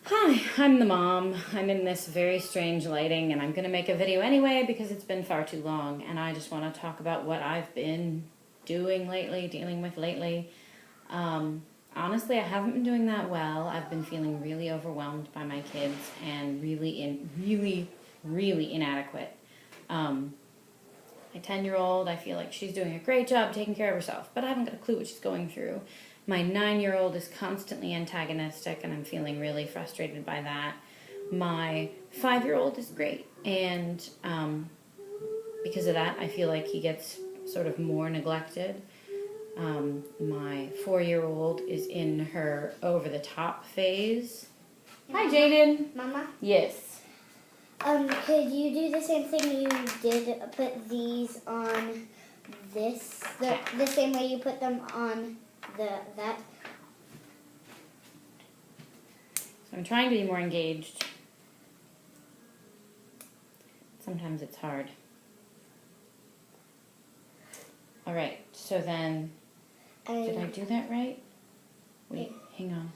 Hi, I'm the mom. I'm in this very strange lighting, and I'm going to make a video anyway because it's been far too long, and I just want to talk about what I've been doing lately, dealing with lately. Honestly, I haven't been doing that well. I've been feeling really overwhelmed by my kids and really inadequate. My 10-year-old, I feel like she's doing a great job taking care of herself, but I haven't got a clue what she's going through. My 9-year-old is constantly antagonistic, and I'm feeling really frustrated by that. My 5-year-old is great, and because of that, I feel like he gets sort of more neglected. My 4-year-old is in her over-the-top phase. Hi, Jaden. Mama? Yes. Could you do the same thing you did, put these on this, the same way you put them on that? So I'm trying to be more engaged. Sometimes it's hard. All right, so then, did I do that right? Wait, hang on.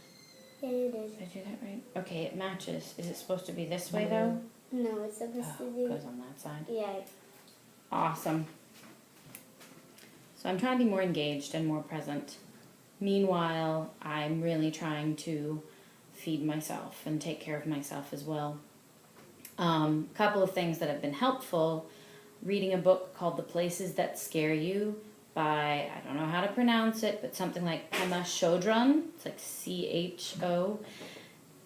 Yeah, you did. Did I do that right? Okay, it matches. Is it supposed to be this way though? No, it's supposed Oh, to it be. goes on that side. Yeah. Awesome. So I'm trying to be more engaged and more present. Meanwhile, I'm really trying to feed myself and take care of myself as well. Couple of things that have been helpful. Reading a book called The Places That Scare You by, I don't know how to pronounce it, but something like Pema Chodron. It's like C-H-O,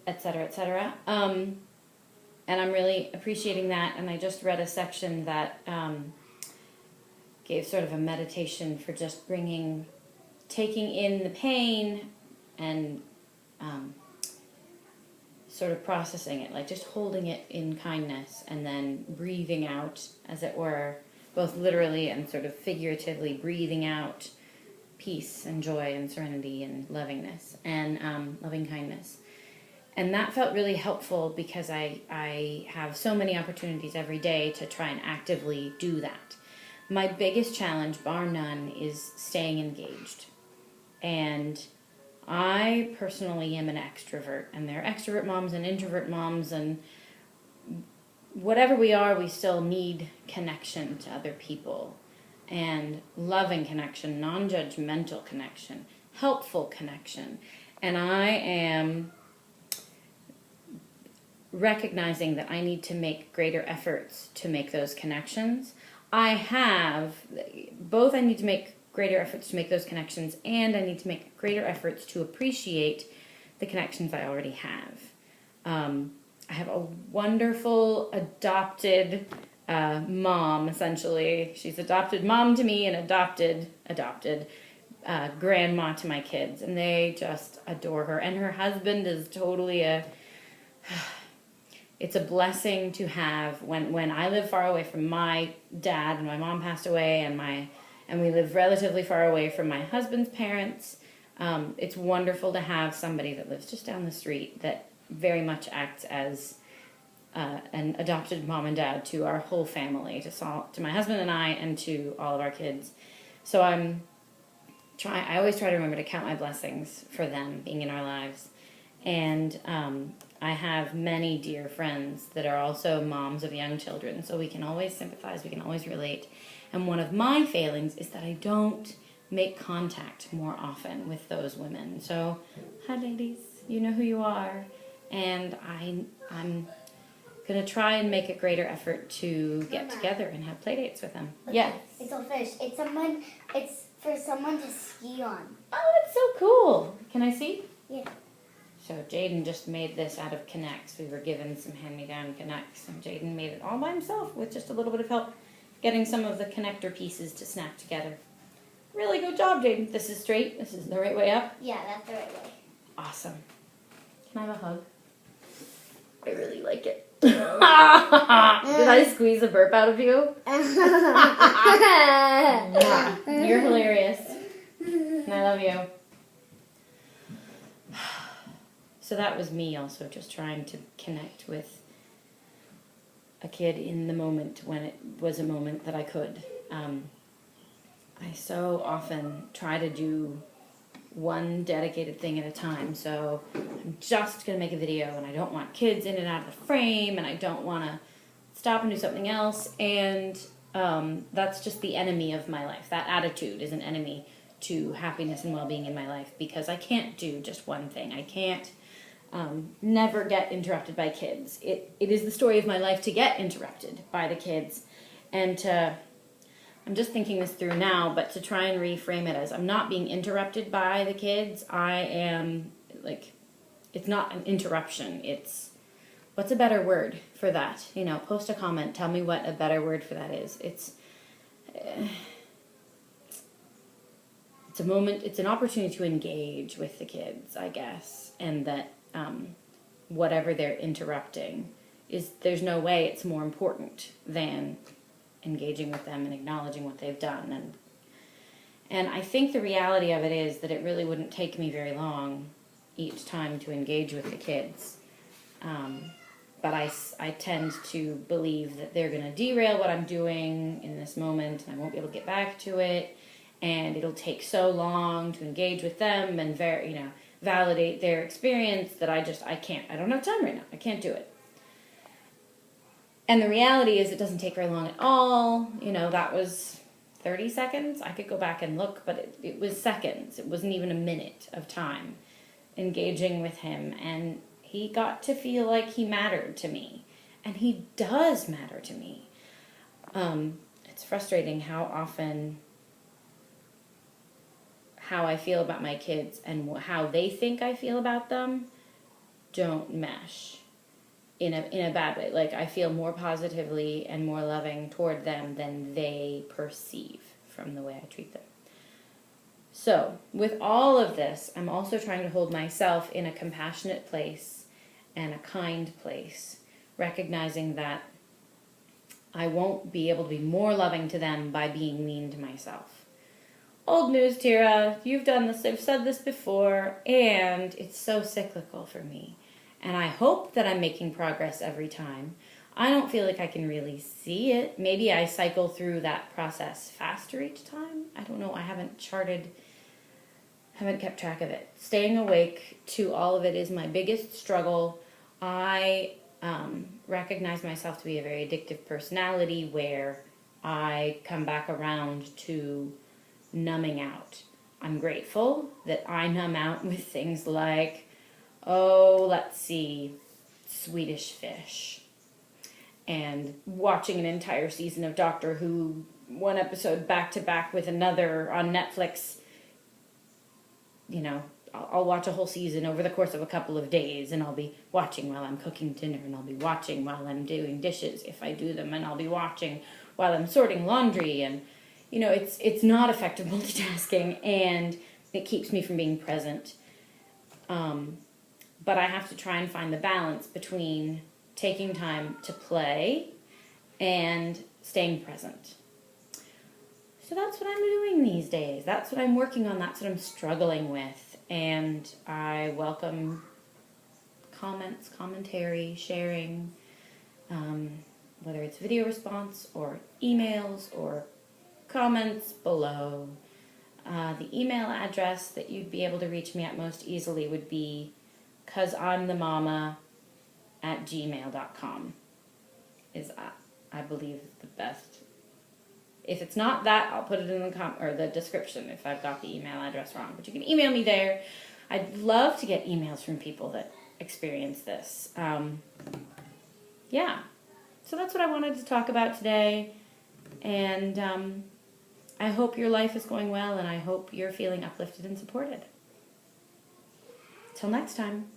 etc., etc. And I'm really appreciating that. And I just read a section that gave sort of a meditation for just taking in the pain and sort of processing it, like just holding it in kindness and then breathing out, as it were, both literally and sort of figuratively breathing out peace and joy and serenity and lovingness and loving kindness. And that felt really helpful because I have so many opportunities every day to try and actively do that. My biggest challenge, bar none, is staying engaged. And I personally am an extrovert, and there are extrovert moms and introvert moms, and whatever we are, we still need connection to other people, and loving connection, non-judgmental connection, helpful connection. And I am recognizing that I need to make greater efforts to make those connections. I need to make greater efforts to make those connections, and I need to make greater efforts to appreciate the connections I already have. I have a wonderful adopted mom, essentially. She's adopted mom to me and adopted grandma to my kids, and they just adore her. And her husband is totally it's a blessing to have when I live far away from my dad, and my mom passed away, and we live relatively far away from my husband's parents. It's wonderful to have somebody that lives just down the street that very much acts as an adopted mom and dad to our whole family, to my husband and I, and to all of our kids. So I always try to remember to count my blessings for them being in our lives. And I have many dear friends that are also moms of young children, so we can always sympathize, we can always relate. And one of my failings is that I don't make contact more often with those women. So, hi ladies, you know who you are. And I'm going to try and make a greater effort to get together and have play dates with them. Okay. Yes. It's all finished. It's for someone to ski on. Oh, that's so cool. Can I see? Yeah. So Jaden just made this out of K'NEX. We were given some hand-me-down K'NEX, and Jaden made it all by himself with just a little bit of help getting some of the connector pieces to snap together. Really good job, Jaden. This is straight. This is the right way up. Yeah, that's the right way. Awesome. Can I have a hug? I really like it. Did I squeeze a burp out of you? You're hilarious. And I love you. So that was me also just trying to connect with a kid in the moment when it was a moment that I could. I so often try to do one dedicated thing at a time. So I'm just going to make a video, and I don't want kids in and out of the frame, and I don't want to stop and do something else. And that's just the enemy of my life. That attitude is an enemy to happiness and well-being in my life, because I can't do just one thing. I can't never get interrupted by kids. It is the story of my life to get interrupted by the kids, and to, I'm just thinking this through now, but to try and reframe it as I'm not being interrupted by the kids. I am, like, it's not an interruption. It's, what's a better word for that? You know, post a comment. Tell me what a better word for that is. It's a moment, it's an opportunity to engage with the kids, I guess, and that whatever they're interrupting is, there's no way it's more important than engaging with them and acknowledging what they've done. And I think the reality of it is that it really wouldn't take me very long each time to engage with the kids. But I tend to believe that they're going to derail what I'm doing in this moment, and I won't be able to get back to it, and it'll take so long to engage with them and validate their experience that I don't have time right now. I can't do it. And the reality is it doesn't take very long at all. You know, that was 30 seconds. I could go back and look, but it was seconds. It wasn't even a minute of time engaging with him, and he got to feel like he mattered to me, and he does matter to me. It's frustrating how often how I feel about my kids and how they think I feel about them don't mesh in a bad way. Like, I feel more positively and more loving toward them than they perceive from the way I treat them. So, with all of this, I'm also trying to hold myself in a compassionate place and a kind place, recognizing that I won't be able to be more loving to them by being mean to myself. Old news, Tira. You've done this. I've said this before, and it's so cyclical for me. And I hope that I'm making progress every time. I don't feel like I can really see it. Maybe I cycle through that process faster each time. I don't know. I haven't kept track of it. Staying awake to all of it is my biggest struggle. I recognize myself to be a very addictive personality where I come back around to numbing out. I'm grateful that I numb out with things like, Swedish Fish, and watching an entire season of Doctor Who, one episode back to back with another on Netflix. You know, I'll watch a whole season over the course of a couple of days, and I'll be watching while I'm cooking dinner, and I'll be watching while I'm doing dishes if I do them, and I'll be watching while I'm sorting laundry, and you know, it's not effective multitasking, and it keeps me from being present. But I have to try and find the balance between taking time to play and staying present. So that's what I'm doing these days. That's what I'm working on. That's what I'm struggling with. And I welcome comments, commentary, sharing, whether it's video response or emails or comments below. The email address that you'd be able to reach me at most easily would be causeimthemama@gmail.com is, I believe, the best. If it's not that, I'll put it in the description if I've got the email address wrong. But you can email me there. I'd love to get emails from people that experience this. Yeah. So that's what I wanted to talk about today. And I hope your life is going well, and I hope you're feeling uplifted and supported. Till next time.